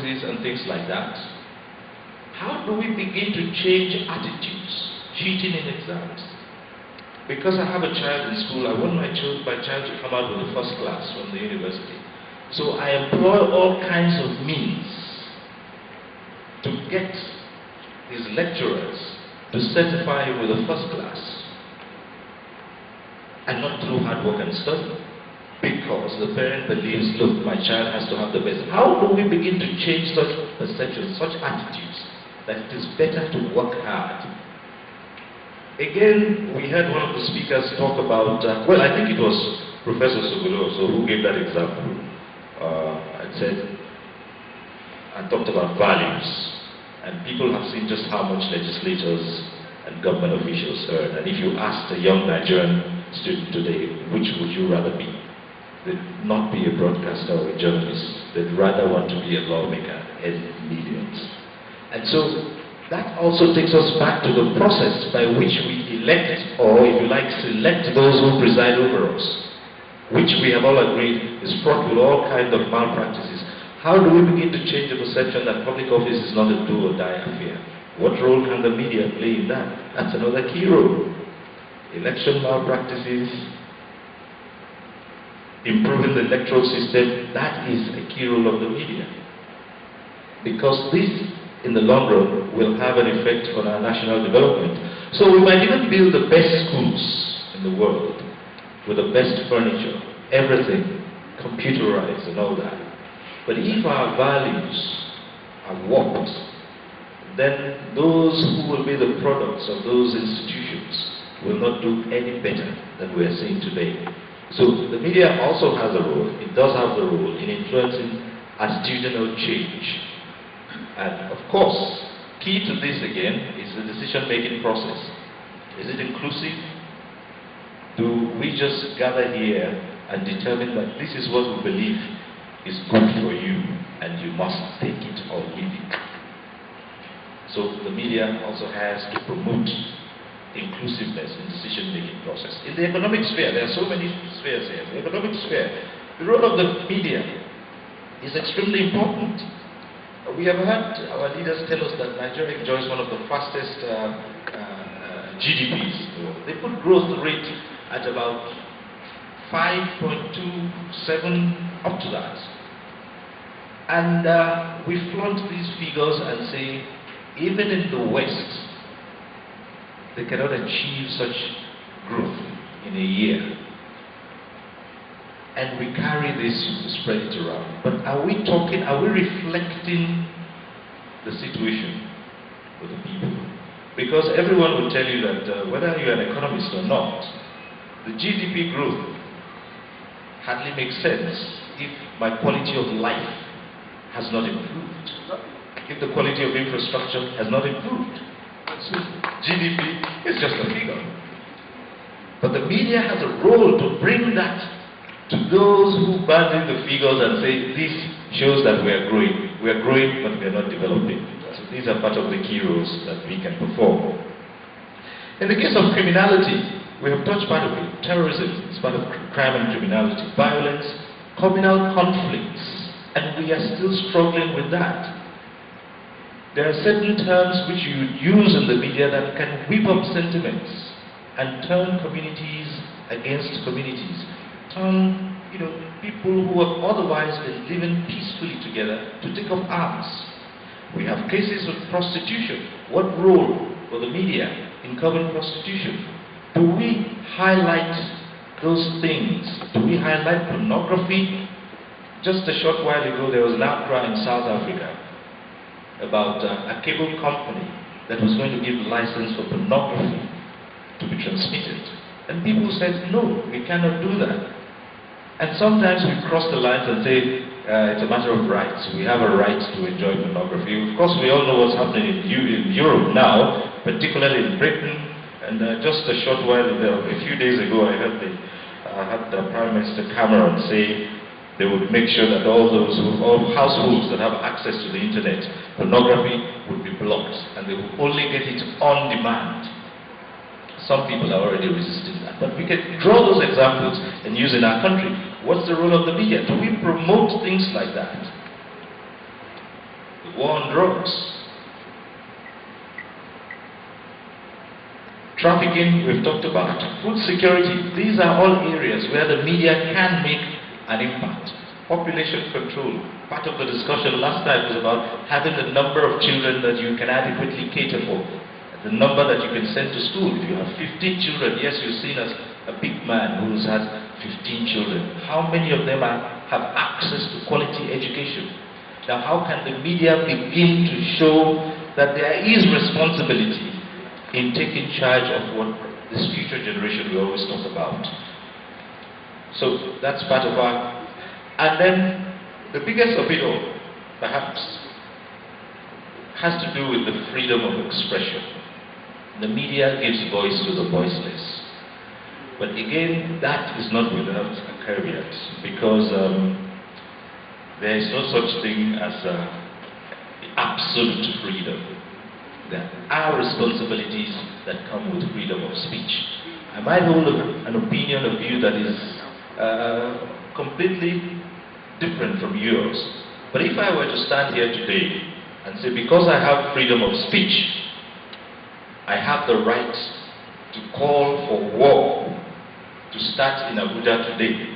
malpractices and things like that, how do we begin to change attitudes? Cheating in exams. Because I have a child in school, I want my child to come out with the first class from the university. So I employ all kinds of means to get his lecturers to certify him with a first class, and not through hard work and study, because the parent believes, look, my child has to have the best. How do we begin to change such perceptions, such attitudes, that it is better to work hard? Again, we heard one of the speakers talk about, well, I think it was Professor Soguloso who gave that example. I talked about values, and people have seen just how much legislators and government officials earn. And if you asked a young Nigerian student today, which would you rather be? They'd not be a broadcaster or a journalist. They'd rather want to be a lawmaker and millions. And so that also takes us back to the process by which we elect, or if you like, select those who preside over us, which we have all agreed is fraught with all kinds of malpractices. How do we begin to change the perception that public office is not a do or die affair? What role can the media play in that? That's another key role. Election malpractices, improving the electoral system, that is a key role of the media. Because this, in the long run, will have an effect on our national development. So we might even build the best schools in the world, with the best furniture, everything computerized and all that. But if our values are warped, then those who will be the products of those institutions will not do any better than we are seeing today. So the media also has a role. It does have the role in influencing attitudinal change. And of course, key to this again is the decision-making process. Is it inclusive? Do we just gather here and determine that this is what we believe is good for you and you must take it or leave it? So the media also has to promote inclusiveness in decision-making process. In the economic sphere, there are so many spheres here. The economic sphere, the role of the media is extremely important. We have heard our leaders tell us that Nigeria enjoys one of the fastest GDPs. They put growth rate at about 5.27, up to that. And we flaunt these figures and say, even in the West, they cannot achieve such growth in a year. And we carry this to spread it around. But are we reflecting the situation with the people? Because everyone will tell you that whether you're an economist or not, the GDP growth hardly makes sense if my quality of life has not improved, if the quality of infrastructure has not improved. So GDP is just a figure. But the media has a role to bring that to those who bandy the figures and say, this shows that we are growing. We are growing, but we are not developing. So these are part of the key roles that we can perform. In the case of criminality, we have touched part of it. Terrorism is part of crime and criminality. Violence, communal conflicts, and we are still struggling with that. There are certain terms which you use in the media that can whip up sentiments and turn communities against communities. Turn, people who have otherwise been living peacefully together to take up arms. We have cases of prostitution. What role for the media in covering prostitution? Do we highlight those things? Do we highlight pornography? Just a short while ago, there was an outcry in South Africa about a cable company that was going to give license for pornography to be transmitted. And people said, no, we cannot do that. And sometimes we cross the lines and say, it's a matter of rights. We have a right to enjoy pornography. Of course, we all know what's happening in Europe now, particularly in Britain. And just a short while ago, a few days ago, I heard the Prime Minister Cameron say they would make sure that all households that have access to the internet, pornography would be blocked, and they would only get it on demand. Some people are already resisting that. But we can draw those examples and use in our country. What's the role of the media? Do we promote things like that? the war on drugs, trafficking, we've talked about, food security. These are all areas where the media can make an impact. Population control. Part of the discussion last time was about having the number of children that you can adequately cater for, the number that you can send to school. If you have 15 children, yes, you're seen as a big man who's had 15 children. How many of them have access to quality education? Now, how can the media begin to show that there is responsibility in taking charge of what this future generation we always talk about? So that's part of our... And then the biggest of it all, perhaps, has to do with the freedom of expression. The media gives voice to the voiceless. But again, that is not without a caveat, because there is no such thing as absolute freedom. There are responsibilities that come with freedom of speech. I might hold an opinion of you that is completely different from yours. But if I were to stand here today and say, because I have freedom of speech, I have the right to call for war to start in Abuja today,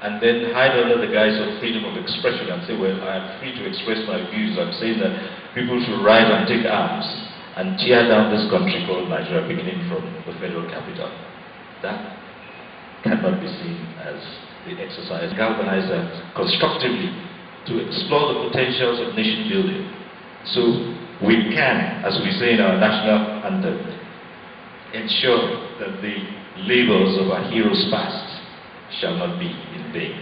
and then hide under the guise of freedom of expression and say, well, I am free to express my views. I'm saying that people should rise and take arms and tear down this country called Nigeria, beginning from the federal capital. That cannot be seen as the exercise, galvanize that constructively to explore the potentials of nation building. So we can, as we say in our national anthem, ensure that the labors of our heroes past shall not be in vain.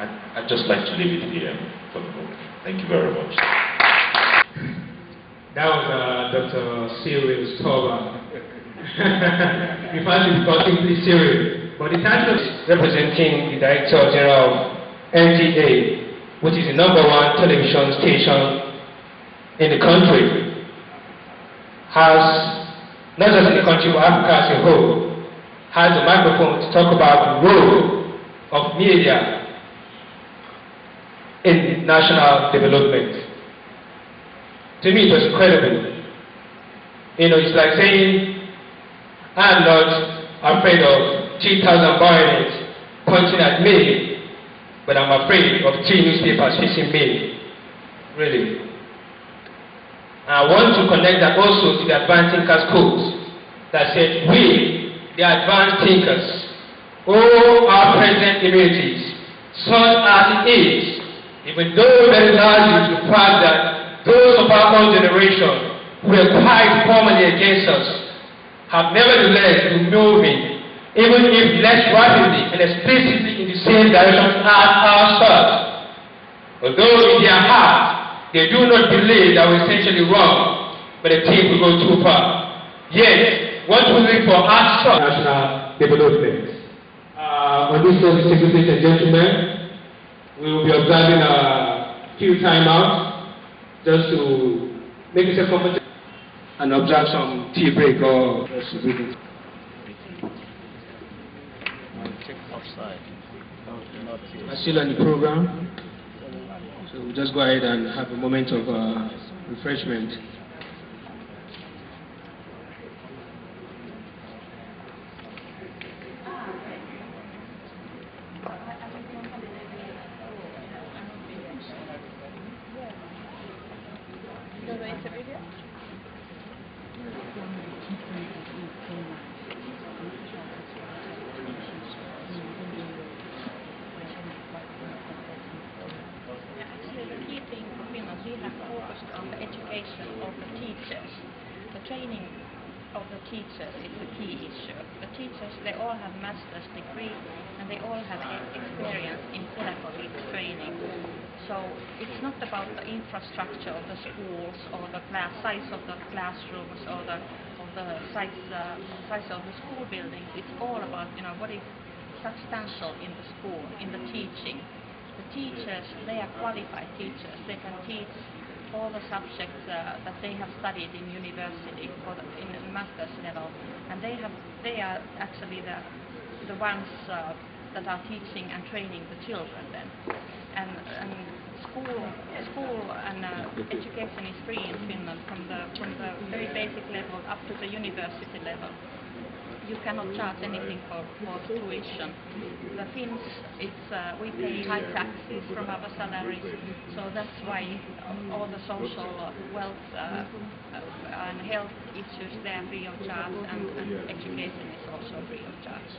I'd just like to leave it here for the moment. Thank you very much. That was Dr. Cyril Stover. In fact, it's called simply Cyril. But the title is representing the Director General of NTA, which is the #1 television station in the country, has, not just in the country, but Africa as a whole, has a microphone to talk about the role of media in national development. To me, it was incredible. You know, it's like saying, I'm not afraid of 3,000 bayonets pointing at me, but I'm afraid of 3 newspapers facing me. Really. And I want to connect that also to the advanced thinkers quote that said, we, the advanced thinkers, all our present immunities, such as it is, even though there is largely the fact that those of our own generation who were quite formally against us have nevertheless been moving, even if less rapidly and explicitly in the same direction as ourselves. Although in their heart, they do not believe that we're essentially wrong, but they think we go too far. Yet, what we look for ourselves, national development. On this note, ladies and gentlemen, we will be observing a few timeouts just to make yourself comfortable and observe some tea break or I'm still on the program, so we'll just go ahead and have a moment of refreshment. Training of the teachers is the key issue. The teachers, they all have master's degree and they all have experience in pedagogic training. So it's not about the infrastructure of the schools or the size of the classrooms or the size of the school buildings. It's all about, you know, what is substantial in the school, in the teaching. The teachers, they are qualified teachers. They can teach all the subjects that they have studied in university or in master's level, and they are actually the ones that are teaching and training the children then. And school and education is free in Finland from the very basic level up to the university level. You cannot charge anything for tuition. The Finns, we pay high taxes from our salaries, so that's why all the social wealth and health issues, they are free of charge, and education is also free of charge.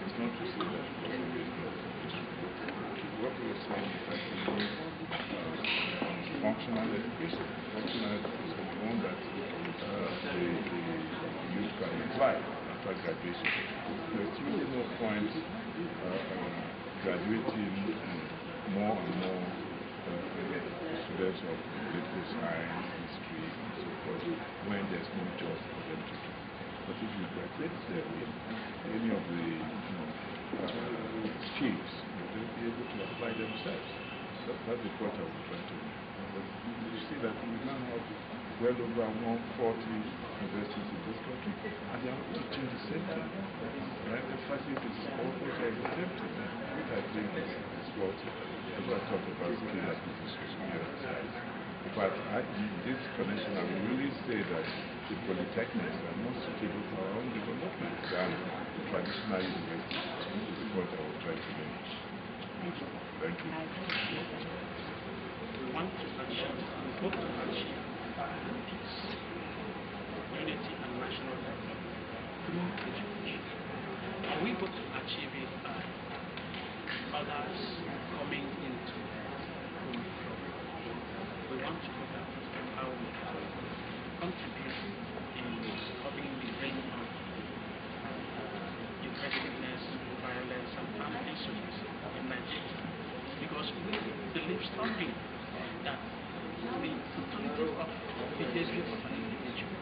It's not to say that what we are saying is that we need functional education. Functional education is one that the youth can apply after graduation. There's really no point graduating more and more students of political science, history, and so forth when there's no job for them to do. But if you graduate there with any of the skills, they'll be able to apply themselves. That's the point I was trying to make. But you see that we now have well over 140 universities in this country, and they are all teaching the same thing. Right? The faculty is almost all the same thing, which I think is what I talked about skill acquisition. But in this connection, I would really say that the polytechnics are more suitable for our own development than the traditional universities. This is the point I was trying to make. Thank you. Thank you. We want to achieve, we hope to achieve peace, unity, and national development through education. And we hope to achieve it by others coming into the program. We want to look at how we can contribute in stopping the rate of aggressiveness, violence, and family issues in Nigeria. Because we believe strongly that the totality of behavior of an individual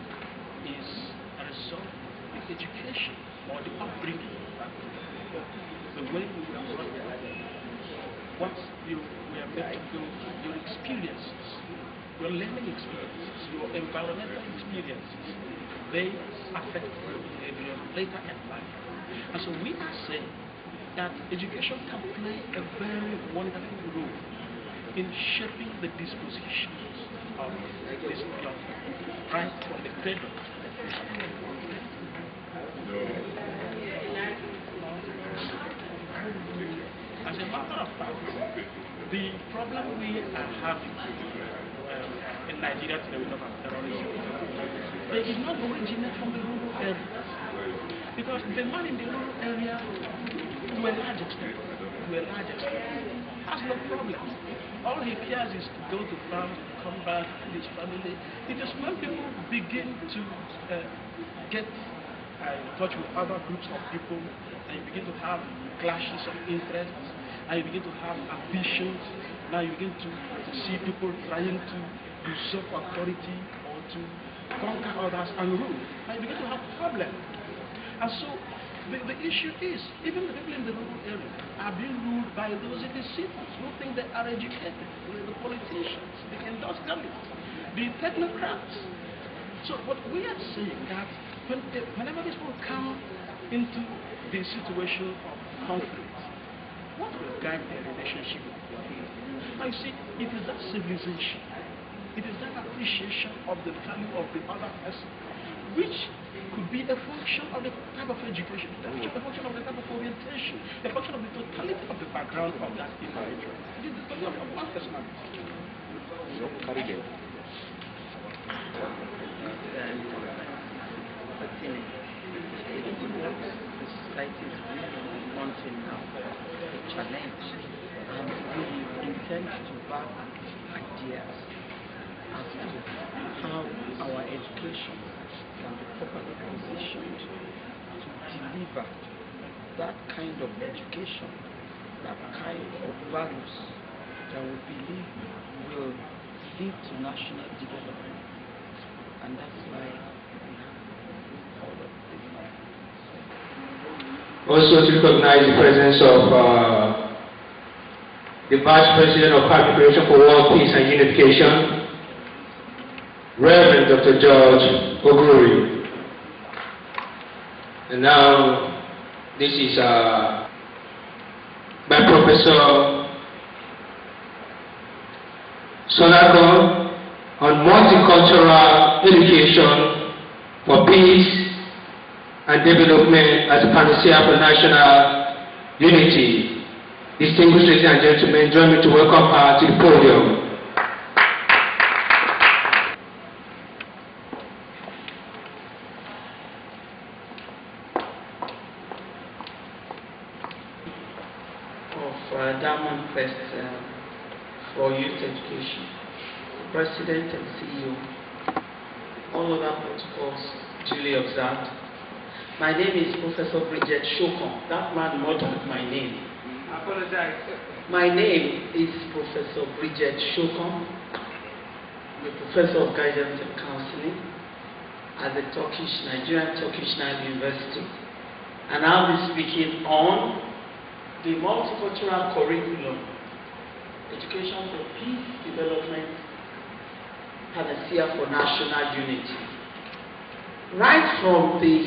is a result of the education or the upbringing, the way we were brought up, what you were made to go through, your experiences, your learning experiences, your environmental experiences, they affect your behavior later in life. And so we are saying that education can play a very wonderful role in shaping the dispositions of this young people, right from the cradle. As a matter of fact, the problem we are having in Nigeria today with terrorism, they did not originate from the rural areas. Because the man in the rural area, to a large extent, has no problem. All he cares is to go to farm, come back with his family. It is when people begin to get in touch with other groups of people, and you begin to have clashes of interests, and you begin to have ambitions. Now you begin to see people trying to usurp authority or to conquer others and rule. And you begin to have problems. And so the issue is, even the people in the rural area are being ruled by those in the cities who think they are educated, the politicians, the industrialists, the technocrats. So what we are saying that whenever these people come into the situation of conflict, what will guide their relationship with the people? Now you see, it is that civilization, it is that appreciation of the value of the other person, which could be a function of the type of education, a function of the type of orientation, a function of the totality of the background of that individual. It is the totality of one personality. The society is really wanting now a challenge, and we intend to back ideas as to how our education can be properly positioned to deliver that kind of education, that kind of values that we believe will lead to national development. And that's why we have all of this. Also to recognize the presence of the Vice President of Public Relations for World Peace and Unification, Reverend Dr. George Oguri. And now, this is by Professor Solako on multicultural education for peace and development as a panacea for national unity. Distinguished ladies and gentlemen, join me to welcome her to the podium. Of Diamond-Crest for youth education, the President and CEO, all other protocols duly observed. My name is Professor Bridget Shokon. That man murdered my name. I apologize, sir. My name is Professor Bridget Shokon. I'm a Professor of Guidance and Counseling at the Nigerian Turkish Nile University. And I'll be speaking on the multicultural curriculum, education for peace, development, panacea for national unity. Right from the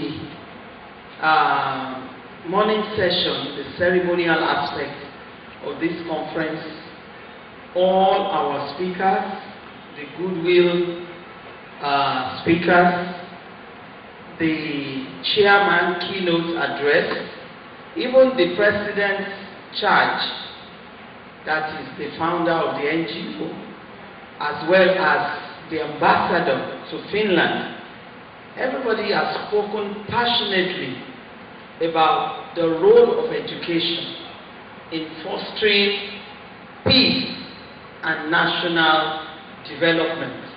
morning session, the ceremonial aspect of this conference, all our speakers, the goodwill speakers, the chairman keynote address, even the president's charge, that is the founder of the NGO, as well as the ambassador to Finland, everybody has spoken passionately about the role of education in fostering peace and national development.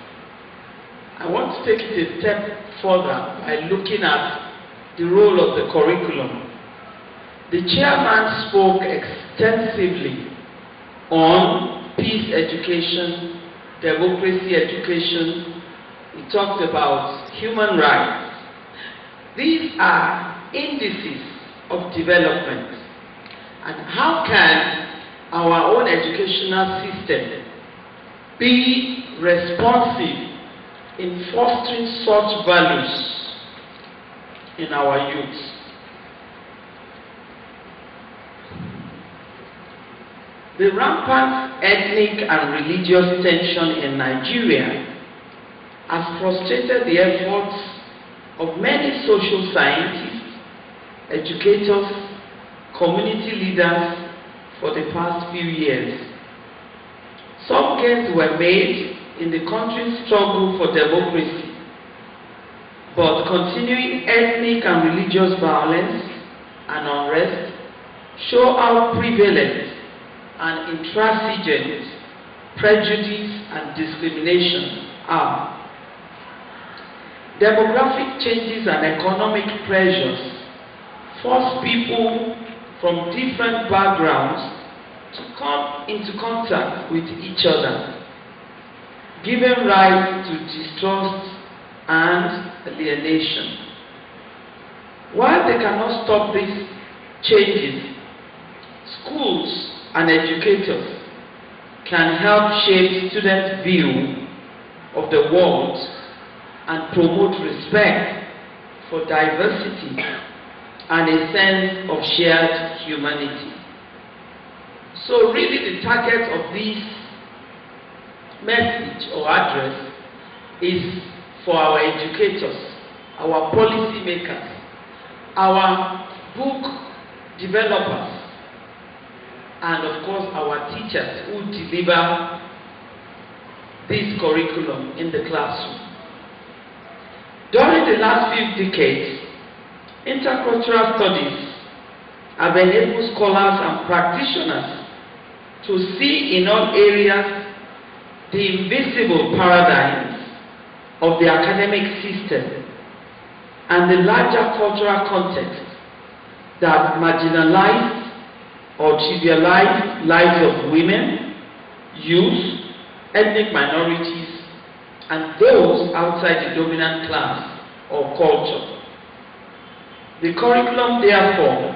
I want to take it a step further by looking at the role of the curriculum. The chairman spoke extensively on peace education, democracy education. He talked about human rights. These are indices of development. And how can our own educational system be responsive in fostering such values in our youth? The rampant ethnic and religious tension in Nigeria has frustrated the efforts of many social scientists, educators, community leaders for the past few years. Some gains were made in the country's struggle for democracy, but continuing ethnic and religious violence and unrest show how prevalent and intransigent prejudice and discrimination are. Demographic changes and economic pressures force people from different backgrounds to come into contact with each other, giving rise to distrust and alienation. While they cannot stop these changes, schools and educators can help shape students' view of the world and promote respect for diversity and a sense of shared humanity. So really the target of this message or address is for our educators, our policy makers, our book developers, and of course our teachers who deliver this curriculum in the classroom. During the last few decades, intercultural studies have enabled scholars and practitioners to see in all areas the invisible paradigms of the academic system and the larger cultural context that marginalize or trivialize lives of women, youth, ethnic minorities, and those outside the dominant class or culture. The curriculum, therefore,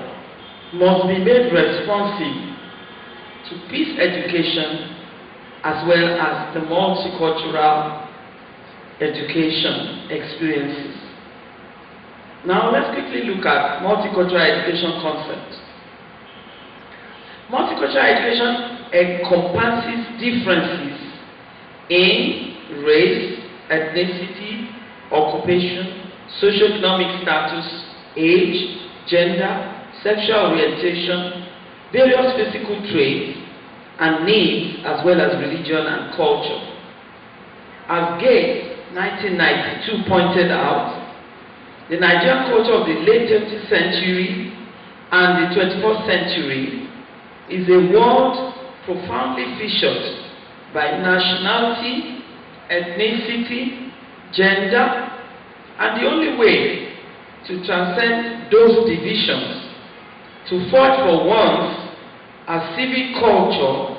must be made responsive to peace education as well as the multicultural education experiences. Now let's quickly look at multicultural education concepts. Multicultural education encompasses differences in race, ethnicity, occupation, socioeconomic status, age, gender, sexual orientation, various physical traits, and needs, as well as religion and culture. As Gates, 1992, pointed out, the Nigerian culture of the late 20th century and the 21st century is a world profoundly featured by nationality, ethnicity, gender, and the only way to transcend those divisions, to forge for once a civic culture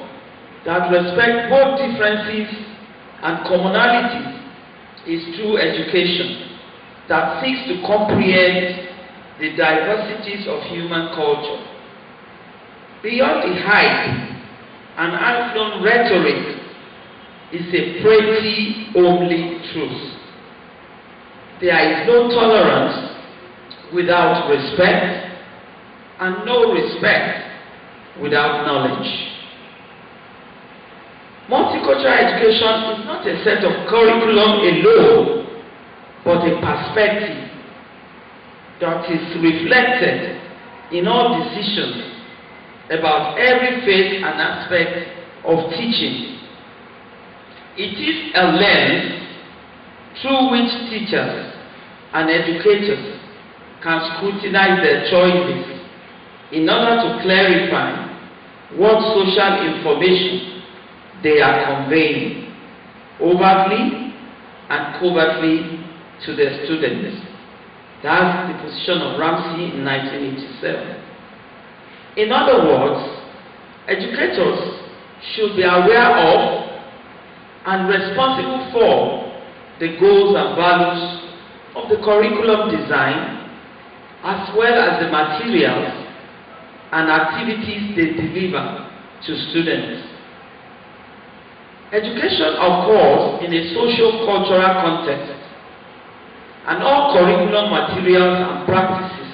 that respects both differences and commonalities is through education that seeks to comprehend the diversities of human culture. Beyond the hype and unflown rhetoric is a pretty homely truth. There is no tolerance without respect, and no respect without knowledge. Multicultural education is not a set of curriculum alone, but a perspective that is reflected in all decisions about every phase and aspect of teaching. It is a lens through which teachers and educators can scrutinize their choices in order to clarify what social information they are conveying overtly and covertly to their students. That's the position of Ramsey in 1987. In other words, educators should be aware of and responsible for the goals and values of the curriculum design, as well as the materials and activities they deliver to students. Education occurs in a socio-cultural context, and all curriculum materials and practices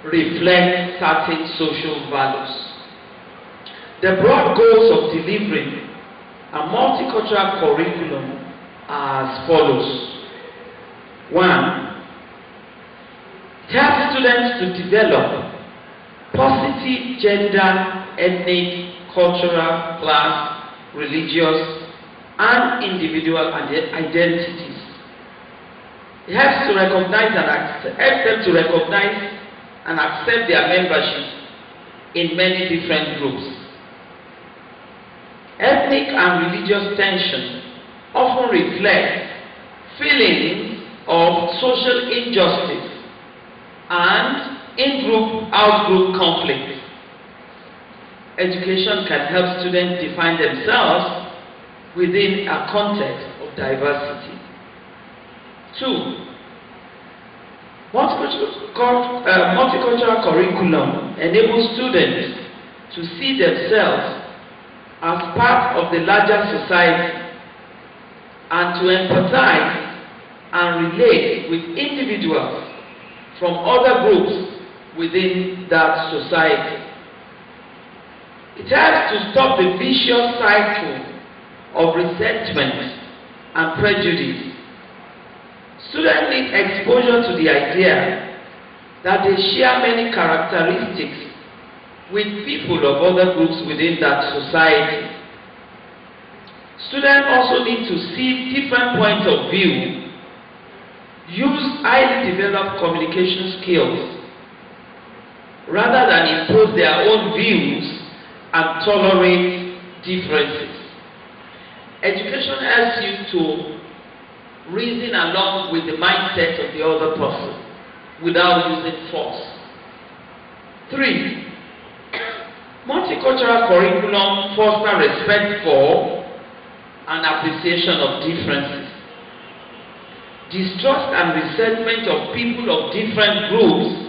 reflect certain social values. The broad goals of delivering a multicultural curriculum are as follows. 1. Help students to develop positive gender, ethnic, cultural, class, religious, and individual identities. It helps them to recognize and accept their membership in many different groups. Ethnic and religious tension often reflect feelings of social injustice and in-group, out-group conflict. Education can help students define themselves within a context of diversity. 2. Multicultural curriculum enables students to see themselves as part of the larger society and to empathize and relate with individuals from other groups within that society. It helps to stop the vicious cycle of resentment and prejudice. Students need exposure to the idea that they share many characteristics with people of other groups within that society. Students also need to see different points of view, use highly developed communication skills, rather than impose their own views and tolerate differences. Education helps you to reason along with the mindset of the other person without using force. 3. Multicultural curriculum foster respect for and appreciation of differences. Distrust and resentment of people of different groups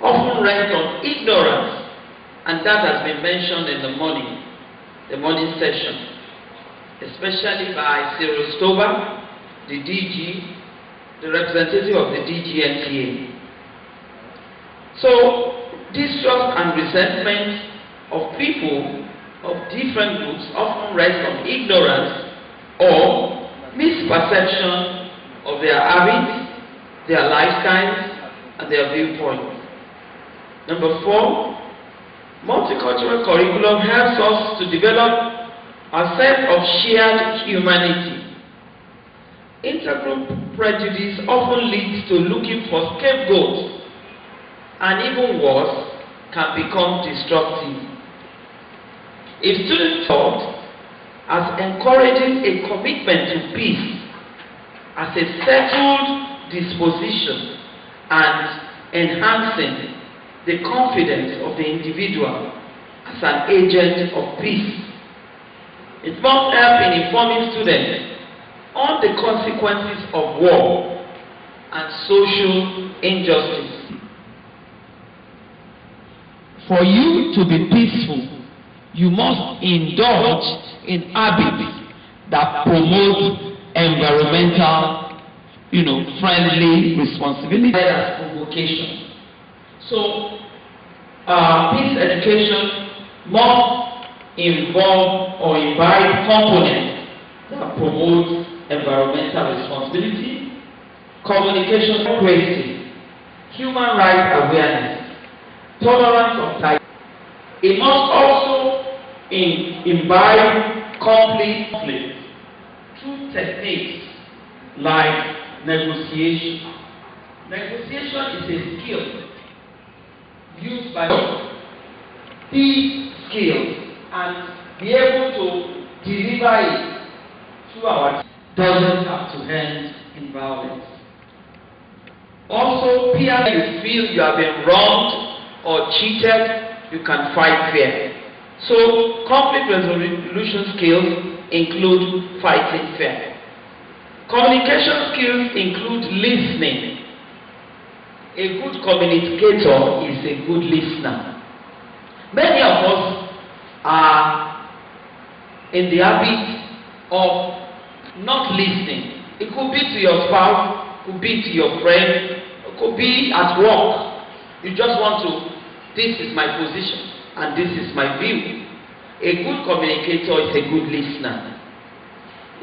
often rest on ignorance, and that has been mentioned in the morning session, especially by Cyril Stover the DG, the representative of the DGNTA. So, distrust and resentment of people of different groups often rest on ignorance or misperception of their habits, their lifestyles, and their viewpoints. Number 4, multicultural curriculum helps us to develop a sense of shared humanity. Intergroup prejudice often leads to looking for scapegoats, and even worse, can become destructive. If students taught as encouraging a commitment to peace as a settled disposition and enhancing the confidence of the individual as an agent of peace, it must help in informing students on the consequences of war and social injustice. For you to be peaceful, you must indulge in habits that promote environmental, friendly responsibility As provocation. So, peace education must involve or imbibe components that promote environmental responsibility, communication literacy, human rights awareness, tolerance of type. It must also imbibe conflict through techniques like negotiation. Negotiation is a skill used by these skills and be able to deliver it through our doesn't have to end in violence. Also, peer, you feel you have been wronged or cheated, you can fight fair. So, conflict resolution skills include fighting fair. Communication skills include listening. A good communicator is a good listener. Many of us are in the habit of not listening. It could be to your spouse, it could be to your friend, it could be at work. You just want to, this is my position and this is my view. A good communicator is a good listener.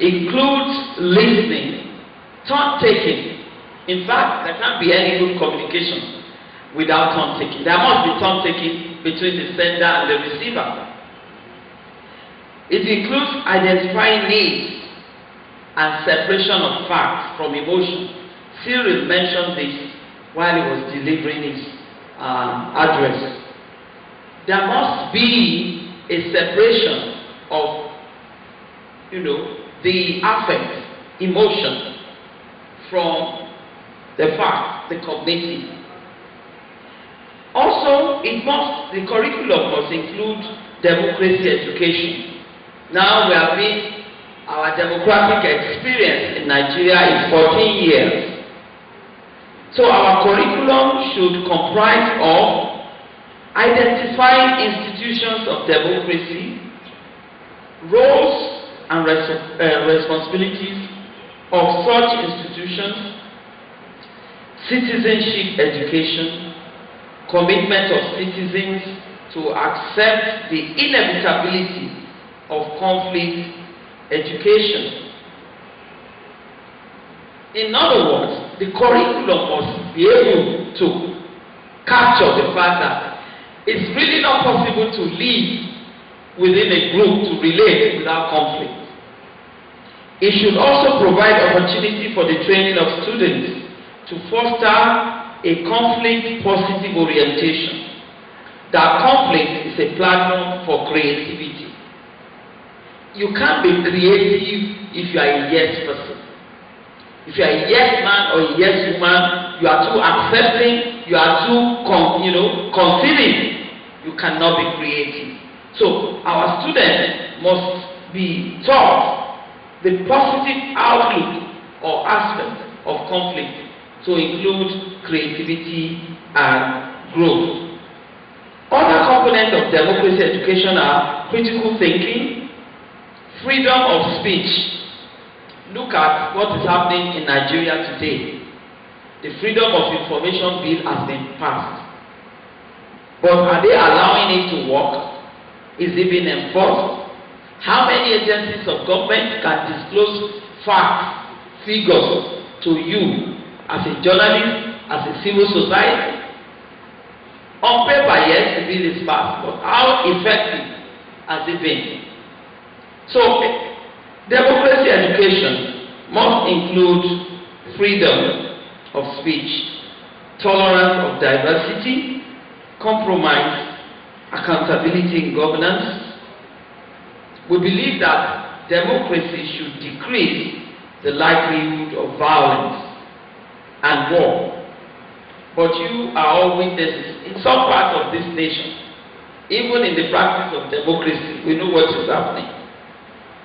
Includes listening, turn-taking. In fact, there can't be any good communication without turn-taking. There must be turn-taking between the sender and the receiver. It includes identifying needs and separation of facts from emotion. Cyril mentioned this while he was delivering his address. There must be a separation of, the affect, emotion, from the fact, the cognitive. Also, the curriculum must include democracy education. Now we have been, our democratic experience in Nigeria is 14 years. So our curriculum should comprise of identifying institutions of democracy, roles and responsibilities of such institutions, citizenship education, commitment of citizens to accept the inevitability of conflict education. In other words, the curriculum must be able to capture the fact that it's really not possible to live within a group to relate without conflict. It should also provide opportunity for the training of students to foster a conflict positive orientation. That conflict is a platform for creativity. You can't be creative if you are a yes person. If you are a yes man or a yes woman, you are too accepting, you are too conceding, you cannot be creative. So our students must be taught the positive outlook or aspect of conflict to include creativity and growth. Other components of democracy education are critical thinking, freedom of speech, look at what is happening in Nigeria today. The Freedom of Information Bill has been passed. But are they allowing it to work? Is it being enforced? How many agencies of government can disclose facts, figures to you as a journalist, as a civil society? On paper, yes, the bill is passed, but how effective has it been? So, democracy education must include freedom of speech, tolerance of diversity, compromise, accountability in governance. We believe that democracy should decrease the likelihood of violence and war. But you are all witnesses in some parts of this nation, even in the practice of democracy, we know what is happening.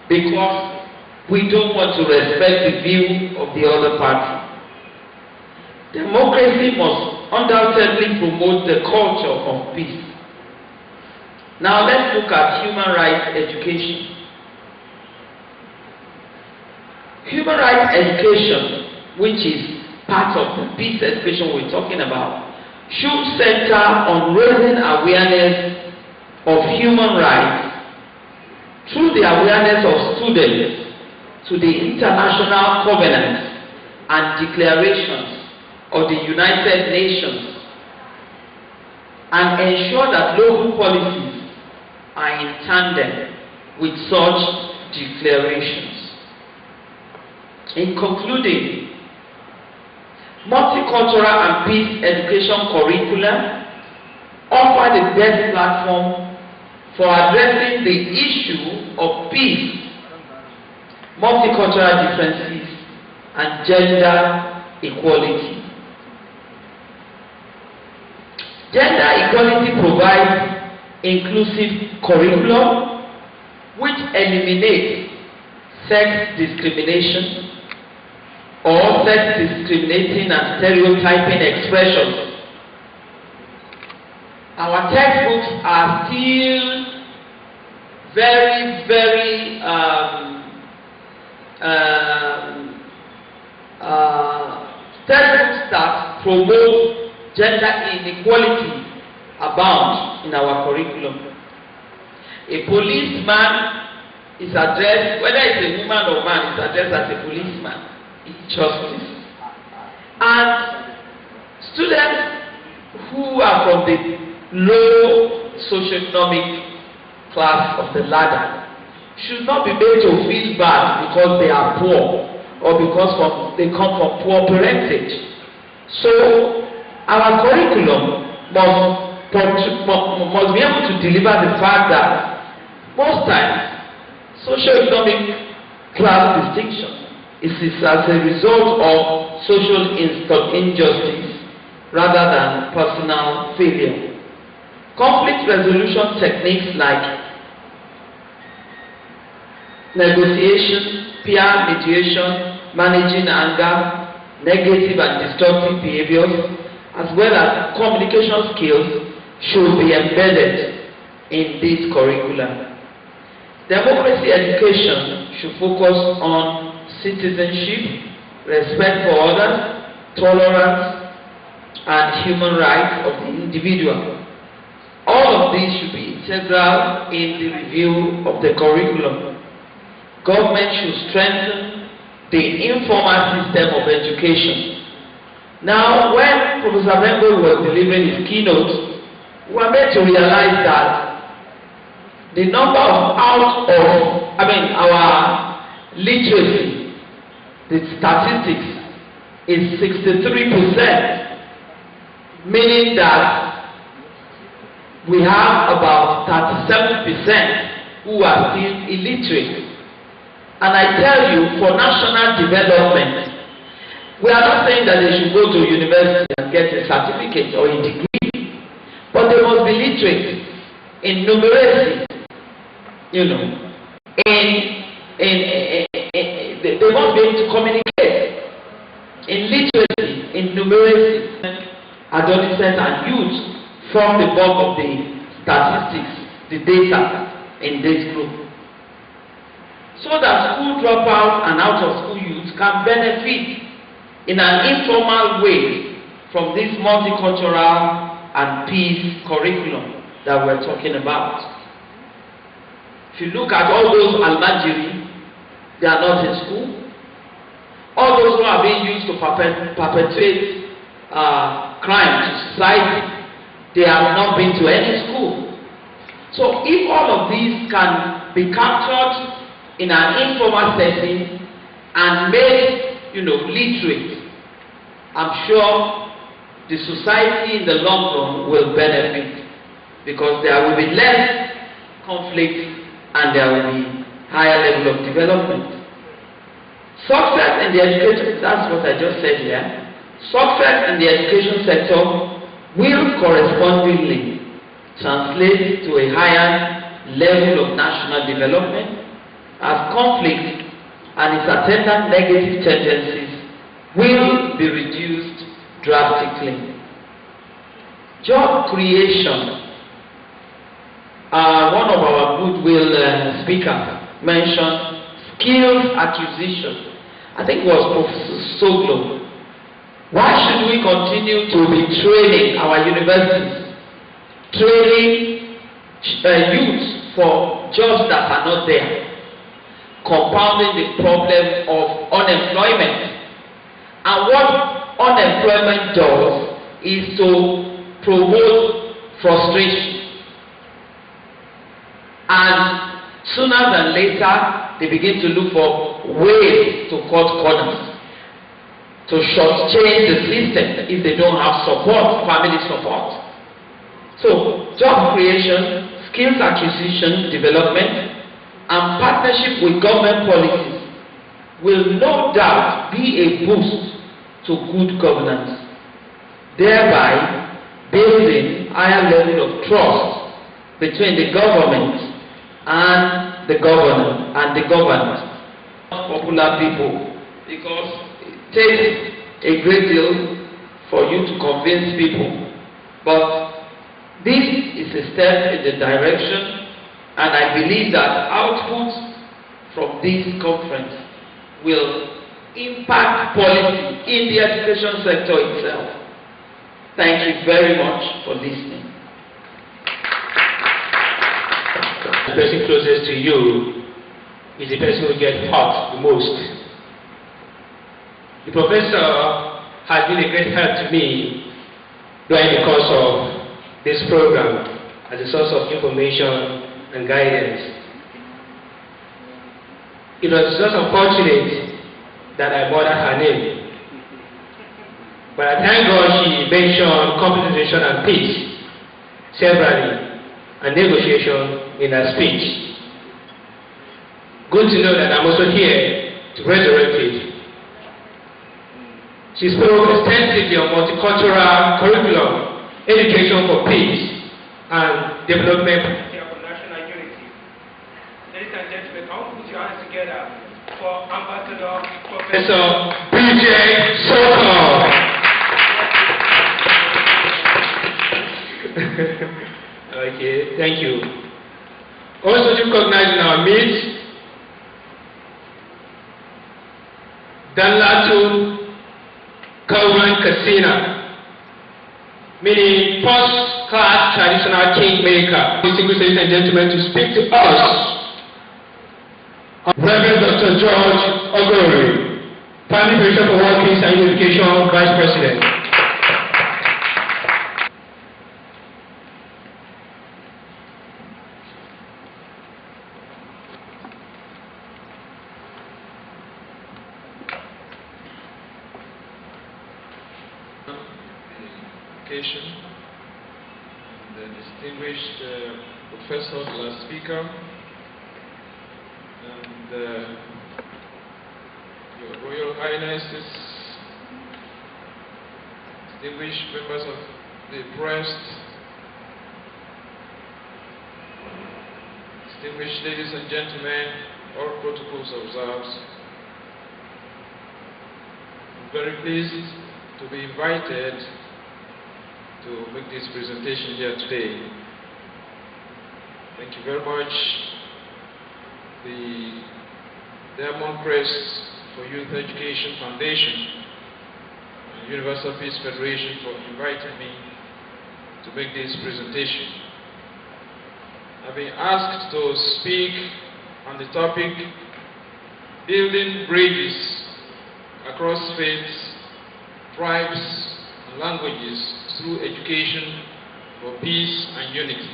Because we don't want to respect the view of the other party. Democracy must undoubtedly promote the culture of peace. Now let's look at human rights education. Human rights education, which is part of the peace education we're talking about, should center on raising awareness of human rights through the awareness of students to the international covenants and declarations of the United Nations, and ensure that local policies are in tandem with such declarations. In concluding, multicultural and peace education curricula offer the best platform for addressing the issue of peace, multicultural differences, and gender equality. Gender equality provides inclusive curriculum which eliminates sex discrimination or sex discriminating and stereotyping expressions. Our textbooks are still very textbooks that promote gender inequality abound in our curriculum. A policeman is addressed, whether it's a woman or man, is addressed as a policeman in justice. And students who are from the low socioeconomic class of the ladder should not be made to feel bad because they are poor or because they come from poor parentage. So our curriculum must be able to deliver the fact that most times socioeconomic class distinction is as a result of social injustice rather than personal failure. Conflict resolution techniques like negotiation, peer mediation, managing anger, negative and destructive behaviors, as well as communication skills should be embedded in this curriculum. Democracy education should focus on citizenship, respect for others, tolerance, and human rights of the individual. All of these should be integral in the review of the curriculum. Government should strengthen the informal system of education. Now, when Professor Bengo was delivering his keynote, we were made to realize that the number of our literacy, the statistics, is 63%, meaning that we have about 37% who are still illiterate. And I tell you, for national development, we are not saying that they should go to university and get a certificate or a degree, but they must be literate in numeracy, they must be able to communicate in literacy, in numeracy. Adolescents and youth form the bulk of the statistics, the data in this group. so that school dropouts and out-of-school youth can benefit in an informal way from this multicultural and peace curriculum that we're talking about. If you look at all those Almajiri, they are not in school. All those who are being used to perpetrate crime to society, they have not been to any school. So if all of these can be captured in an informal setting and made, literate, I'm sure the society in the long run will benefit, because there will be less conflict and there will be higher level of development. Success in the education, that's what I just said here. Success in the education sector will correspondingly translate to a higher level of national development, as conflict and its attendant negative tendencies will be reduced drastically. Job creation. One of our goodwill speakers mentioned skills acquisition. I think it was Professor Soglo. Why should we continue to be training our universities, training youth for jobs that are not there, compounding the problem of unemployment? And what unemployment does is to promote frustration. And sooner than later, they begin to look for ways to cut corners, to shortchange the system if they don't have support, family support. So, job creation, skills acquisition, development, and partnership with government policies will no doubt be a boost to good governance, thereby building higher level of trust between the government and the governor and the governed. Popular people, because it takes a great deal for you to convince people, but this is a step in the direction, and I believe that outputs from this conference will impact policy in the education sector itself. Thank you very much for listening. The person closest to you is the person who gets hurt the most. The professor has been a great help to me during the course of this program as a source of information and guidance. It was just unfortunate that I bothered her name, but I thank God she mentioned compensation and peace severally and negotiation in her speech. Good to know that I'm also here to resurrect it. She spoke extensively on multicultural curriculum, education for peace, and development for national unity. Ladies and gentlemen, I want to put your hands together for Ambassador Professor B.J. Sokol. Okay, thank you. Also recognized in our midst, Danlatu Kauran Kasina, meaning first-class traditional kingmaker. Distinguished ladies and gentlemen, to speak to us, Reverend Dr. George Ogori, Family Minister for Workings and Education, Vice President. And the distinguished professor, the last speaker, and Your Royal Highnesses, distinguished members of the press, distinguished ladies and gentlemen, all protocols observed. I'm very pleased to be invited to make this presentation here today. Thank you very much. The Diamond-Crest for Youth Education Foundation, and Universal Peace Federation for inviting me to make this presentation. I've been asked to speak on the topic building bridges across faiths, tribes, and languages through education for peace and unity.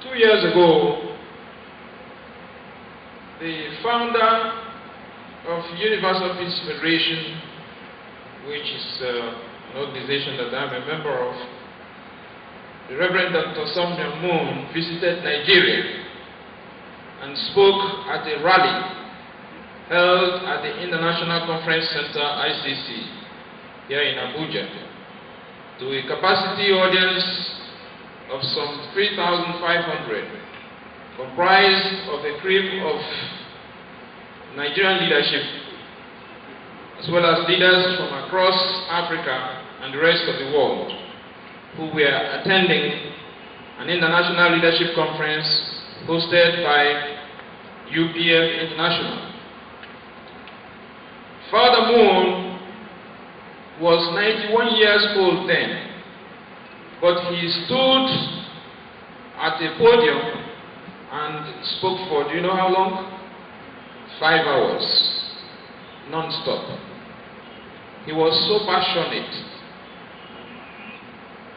Two years ago, the founder of Universal Peace Federation, which is an organization that I'm a member of, the Reverend Dr. Samuel Moon, visited Nigeria and spoke at a rally held at the International Conference Center, ICC, here in ABUJA, to a capacity audience of some 3,500, comprised of a cream of Nigerian leadership, as well as leaders from across Africa and the rest of the world, who were attending an international leadership conference hosted by UPF International. Father Moon was 91 years old then, but he stood at a podium and spoke for, do you know how long? 5 hours, non-stop. He was so passionate.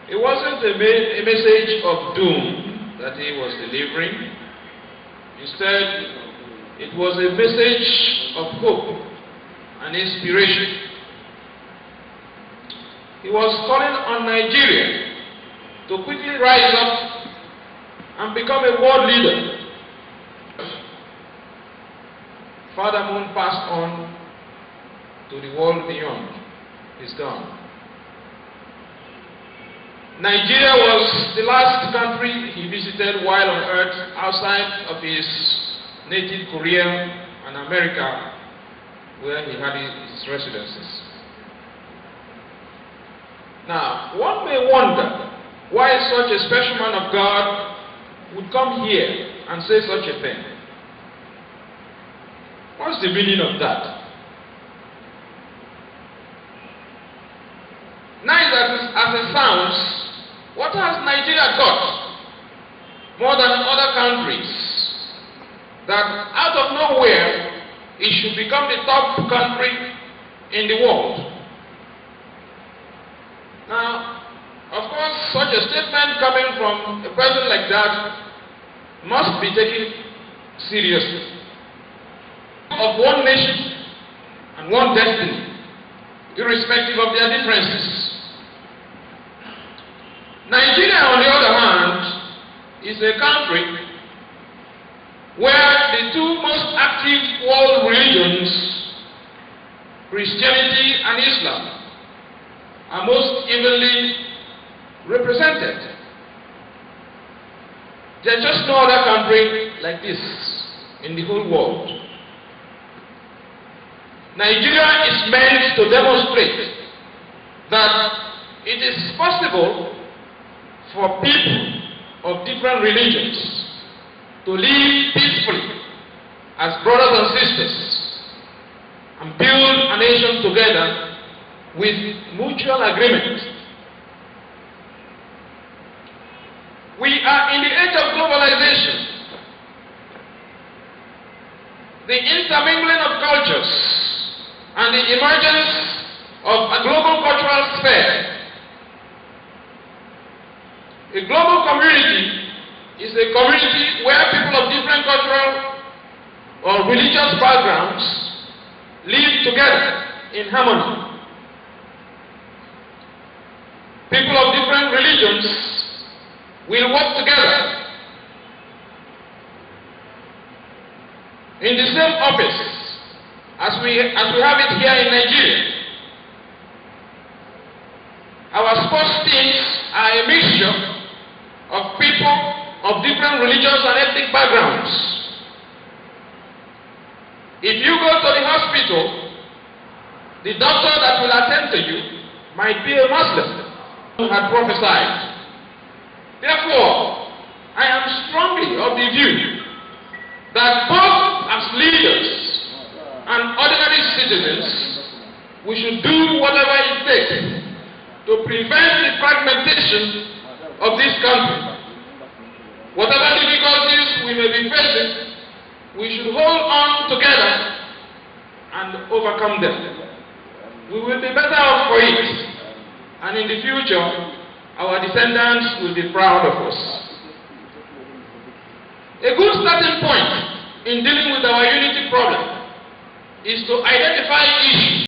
It wasn't a message of doom that he was delivering. Instead, it was a message of hope and inspiration. He was calling on Nigeria to quickly rise up and become a world leader. Father Moon passed on to the world beyond. He's gone. Nigeria was the last country he visited while on earth outside of his native Korea and America, where he had his residences. Now, one may wonder why such a special man of God would come here and say such a thing. What's the meaning of that? Nice as it sounds, what has Nigeria got more than other countries that out of nowhere it should become the top country in the world? Now, of course, such a statement coming from a person like that must be taken seriously. Of one nation and one destiny, irrespective of their differences. Nigeria, on the other hand, is a country where the two most active world religions, Christianity and Islam, are most evenly represented. There's just no other country like this in the whole world. Nigeria is meant to demonstrate that it is possible for people of different religions to live peacefully as brothers and sisters and build a nation together with mutual agreement. We are in the age of globalization. The intermingling of cultures and the emergence of a global cultural sphere. A global community is a community where people of different cultural or religious backgrounds live together in harmony. People of different religions will work together in the same office as we have it here in Nigeria. Our sports teams are a mixture of people of different religious and ethnic backgrounds. If you go to the hospital, the doctor that will attend to you might be a Muslim who had prophesied. Therefore, I with you that both as leaders and ordinary citizens, we should do whatever it takes to prevent the fragmentation of this country. Whatever difficulties we may be facing, we should hold on together and overcome them. We will be better off for it, and in the future, our descendants will be proud of us. A good starting point in dealing with our unity problem is to identify issues